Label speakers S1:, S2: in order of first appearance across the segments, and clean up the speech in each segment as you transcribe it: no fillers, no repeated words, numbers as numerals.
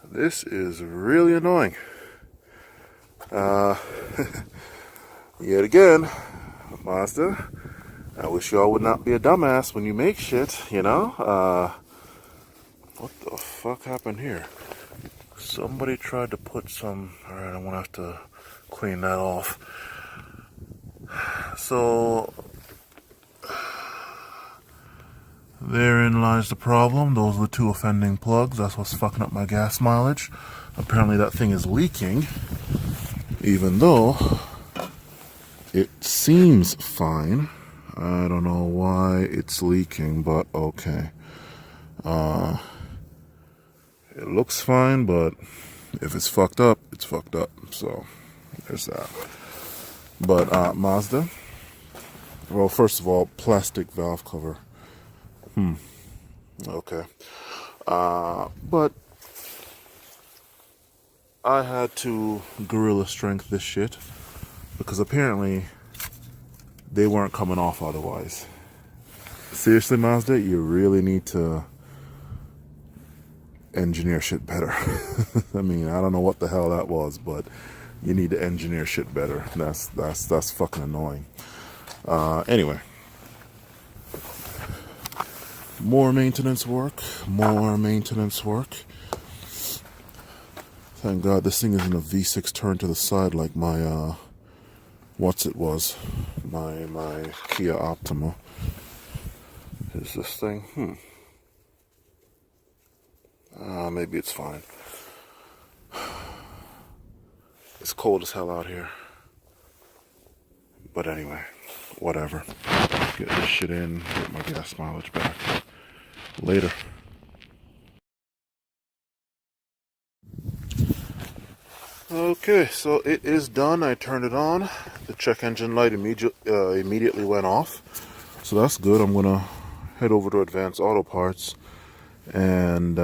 S1: This is really annoying. Yet again, Mazda, I wish y'all would not be a dumbass when you make shit, you know? What the fuck happened here? Somebody tried to put some... Alright, I'm gonna have to clean that off. So... therein lies the problem. Those are the two offending plugs. That's what's fucking up my gas mileage. Apparently that thing is leaking, even though it seems fine. I don't know why it's leaking, but okay. It looks fine, but if it's fucked up, it's fucked up. So there's that. But Mazda, well, first of all, plastic valve cover. Okay. But I had to gorilla strength this shit because apparently they weren't coming off otherwise. Seriously, Mazda, you really need to engineer shit better. I mean, I don't know what the hell that was, but you need to engineer shit better. That's fucking annoying. Anyway. More maintenance work. Thank God this thing isn't a V6 turn to the side like my, my Kia Optima. Is this thing? Maybe it's fine. It's cold as hell out here. But anyway, whatever. Get this shit in, get my gas mileage back. Later. Okay, so it is done. I turned it on. The check engine light immediately went off. So that's good. I'm gonna head over to Advanced Auto Parts and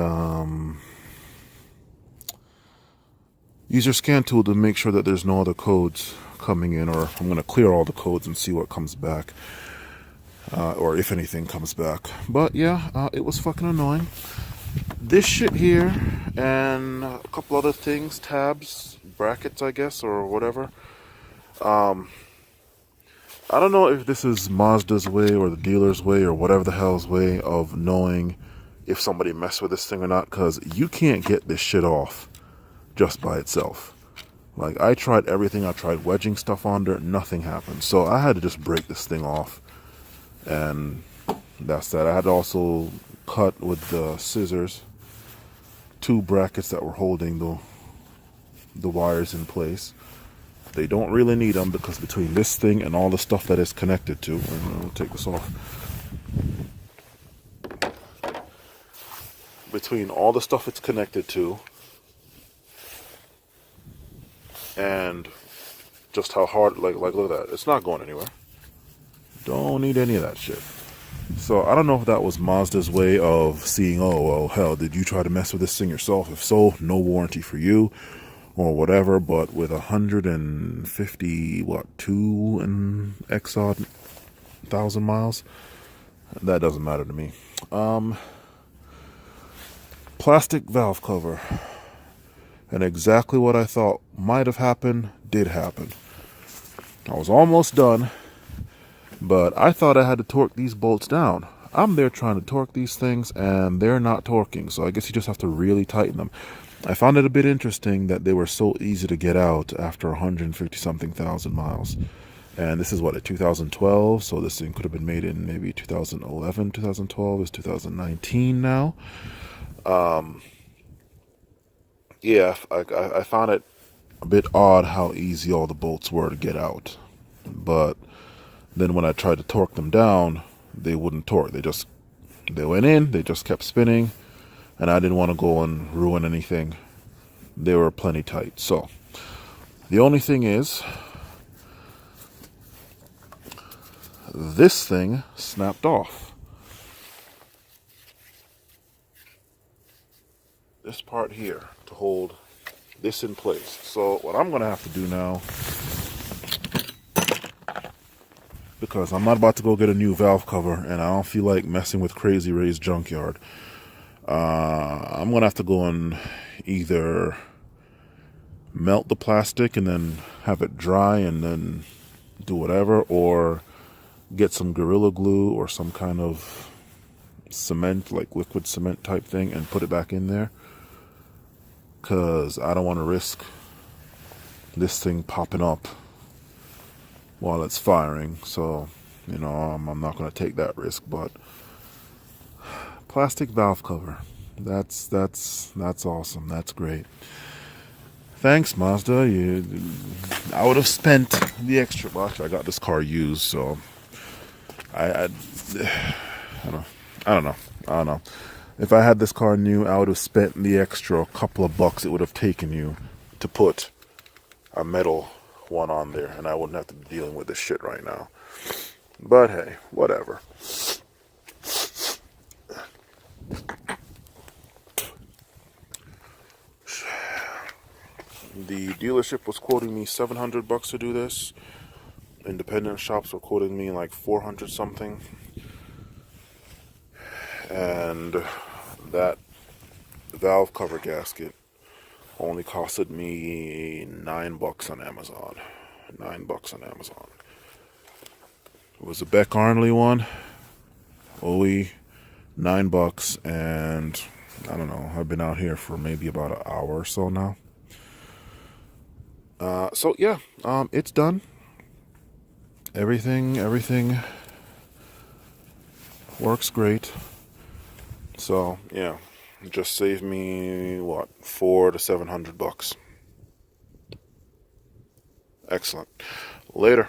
S1: use your scan tool to make sure that there's no other codes coming in, or I'm gonna clear all the codes and see what comes back. Or if anything comes back. But yeah, it was fucking annoying. This shit here and a couple other things, tabs, brackets, I guess, or whatever. I don't know if this is Mazda's way or the dealer's way or whatever the hell's way of knowing if somebody messed with this thing or not, because you can't get this shit off just by itself. Like, I tried everything. I tried wedging stuff under, nothing happened. So I had to just break this thing off. And that's that. I had to also cut with the scissors two brackets that were holding the wires in place. They don't really need them because between this thing and all the stuff that it's connected to, I'll take this off. Between all the stuff it's connected to and just how hard, like look at that. It's not going anywhere. Don't need any of that shit. So I don't know if that was Mazda's way of seeing, oh, well, hell, did you try to mess with this thing yourself? If so, no warranty for you or whatever. But with 150, 2 and X odd thousand miles, that doesn't matter to me. Plastic valve cover. And exactly what I thought might have happened did happen. I was almost done. But I thought I had to torque these bolts down. I'm there trying to torque these things, and they're not torquing. So I guess you just have to really tighten them. I found it a bit interesting that they were so easy to get out after 150-something thousand miles. And this is what, a 2012? So this thing could have been made in maybe 2011, 2012. It's 2019 now. Yeah, I found it a bit odd how easy all the bolts were to get out. But then when I tried to torque them down, they wouldn't torque. They went in, they just kept spinning, and I didn't want to go and ruin anything. They were plenty tight. So the only thing is, this thing snapped off. This part here to hold this in place. So what I'm going to have to do now, because I'm not about to go get a new valve cover and I don't feel like messing with Crazy Ray's junkyard. I'm gonna have to go and either melt the plastic and then have it dry and then do whatever, or get some Gorilla Glue or some kind of cement, like liquid cement type thing, and put it back in there, because I don't want to risk this thing popping up while it's firing. So, I'm not going to take that risk. But plastic valve cover, that's awesome. That's great. Thanks, Mazda. I would have spent the extra bucks. I got this car used, so I don't know. If I had this car new, I would have spent the extra couple of bucks it would have taken you to put a metal one on there, and I wouldn't have to be dealing with this shit right now. But hey, whatever. The dealership was quoting me $700 to do this. Independent shops were quoting me like 400 something. And that valve cover gasket only costed me $9 on Amazon. $9 on Amazon. It was a Beck Arnley one. Only $9, and I don't know. I've been out here for maybe about an hour or so now. So yeah, it's done. Everything works great. So yeah, it just saved me what, $400 to $700. Excellent. Later.